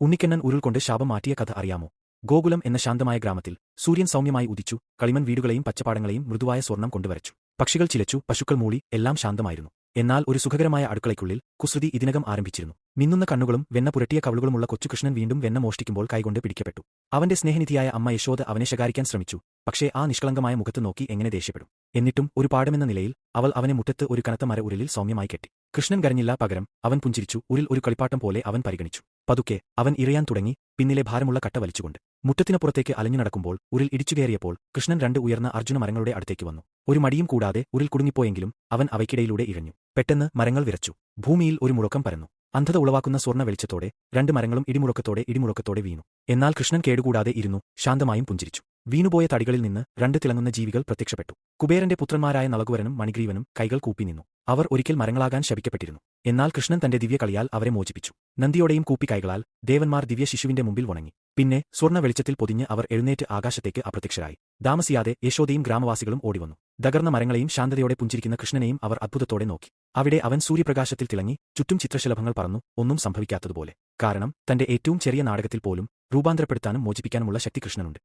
ഉണ്ണിക്കണ്ണൻ ഉരുൾകൊണ്ട് ശാപം മാറ്റിയ കഥ അറിയാമോ? ഗോകുലം എന്ന ശാന്തമായ ഗ്രാമത്തിൽ സൂര്യൻ സൗമ്യമായി ഉദിച്ചു. കളിമൺ വീടുകളെയും പച്ചപ്പാടങ്ങളെയും മൃദുവായ സ്വർണം കൊണ്ടുവരച്ചു. പക്ഷികൾ ചിലച്ചു, പശുക്കൾ മൂളി, എല്ലാം ശാന്തമായിരുന്നു. എന്നാൽ ഒരു സുഖകരമായ അടുക്കളയ്ക്കുള്ളിൽ കുസൃതി ഇതിനകം ആരംഭിച്ചിരുന്നു. മിന്നുന്ന കണ്ണുകളും വെണ്ണ പുരട്ടിയ കവിളുകളുമുള്ള കൊച്ചുകൃഷ്ണൻ വീണ്ടും വെണ്ണ മോഷ്ടിക്കുമ്പോൾ കൈകൊണ്ട് പിടിക്കപ്പെട്ടു. അവന്റെ സ്നേഹനിധിയായ അമ്മ യശോദ അവനെ ശകാരിക്കാൻ ശ്രമിച്ചു. പക്ഷേ ആ നിഷ്കളങ്കമായ മുഖത്ത് നോക്കി എങ്ങനെ ദേഷ്യപ്പെടും. എന്നിട്ടും ഒരു പാഠമെന്ന നിലയിൽ അവൾ അവനെ മുറ്റത്ത് ഒരു കനത്ത മര ഉരലിൽ സൗമ്യമായി കെട്ടി. കൃഷ്ണൻ കരഞ്ഞില്ല, പകരം അവൻ പുഞ്ചിരിച്ചു. ഉരിൽ ഒരു കളിപ്പാട്ടം പോലെ അവൻ പരിഗണിച്ചു. പതുക്കെ അവൻ ഇറയാൻ തുടങ്ങി, പിന്നിലെ ഭാരമുള്ള കട്ട വലിച്ചുകൊണ്ട്. മുറ്റത്തിനപ്പുറത്തേക്ക് അലഞ്ഞു നടക്കുമ്പോൾ ഉരിൽ ഇടിച്ചുകയറിയപ്പോൾ കൃഷ്ണൻ രണ്ട് ഉയർന്ന അർജുന മരങ്ങളുടെ അടുത്തേക്ക് വന്നു. ഒരു മടിയും കൂടാതെ ഉരിൽ കുടുങ്ങിപ്പോയെങ്കിലും അവൻ അവയ്ക്കിടയിലൂടെ ഇഴഞ്ഞു. പെട്ടെന്ന് മരങ്ങൾ വിറച്ചു. ഭൂമിയിൽ ഒരു മുഴക്കം പരന്നു. അന്ധത ഉളവാക്കുന്ന സ്വർണ്ണ വെളിച്ചത്തോടെ രണ്ട് മരങ്ങളും ഇടിമുഴക്കത്തോടെ വീണു. എന്നാൽ കൃഷ്ണൻ കേടുകൂടാതെ ഇരുന്നു, ശാന്തമായും പുഞ്ചിരിച്ചു. വീണുപോയ തടികളിൽ നിന്ന് രണ്ട് തിളങ്ങുന്ന ജീവികൾ പ്രത്യക്ഷപ്പെട്ടു. കുബേരന്റെ പുത്രന്മാരായ നളകുവരനും മണിഗ്രീവനും കൈകൾ കൂപ്പി നിന്നു. അവർ ഒരിക്കൽ മരങ്ങളാകാൻ ശപിക്കപ്പെട്ടിരുന്നു. എന്നാൽ കൃഷ്ണൻ തന്റെ ദിവ്യകളിയാൽ അവരെ മോചിപ്പിച്ചു. നന്ദിയോടെയും കൂപ്പി കൈകളാൽ ദേവന്മാർ ദിവ്യ ശിശുവിന്റെ മുമ്പിൽ വണങ്ങി. പിന്നെ സ്വർണ്ണ വെളിച്ചത്തിൽ പൊതിഞ്ഞ് അവർ എഴുന്നേറ്റ് ആകാശത്തേക്ക് അപ്രത്യക്ഷരായി. താമസിയാതെ യശോദയും ഗ്രാമവാസികളും ഓടിവന്നു. തകർന്ന മരങ്ങളെയും ശാന്തതയോടെ പുഞ്ചിരിക്കുന്ന കൃഷ്ണനെയും അവർ അത്ഭുതത്തോടെ നോക്കി. അവിടെ അവൻ സൂര്യപ്രകാശത്തിൽ തിളങ്ങി, ചുറ്റും ചിത്രശലഭങ്ങൾ പറന്നു, ഒന്നും സംഭവിക്കാത്തതുപോലെ. കാരണം തന്റെ ഏറ്റവും ചെറിയ നാടകത്തിൽ പോലും രൂപാന്തരപ്പെടുത്താനും മോചിപ്പിക്കാനുമുള്ള ശക്തി കൃഷ്ണനുണ്ട്.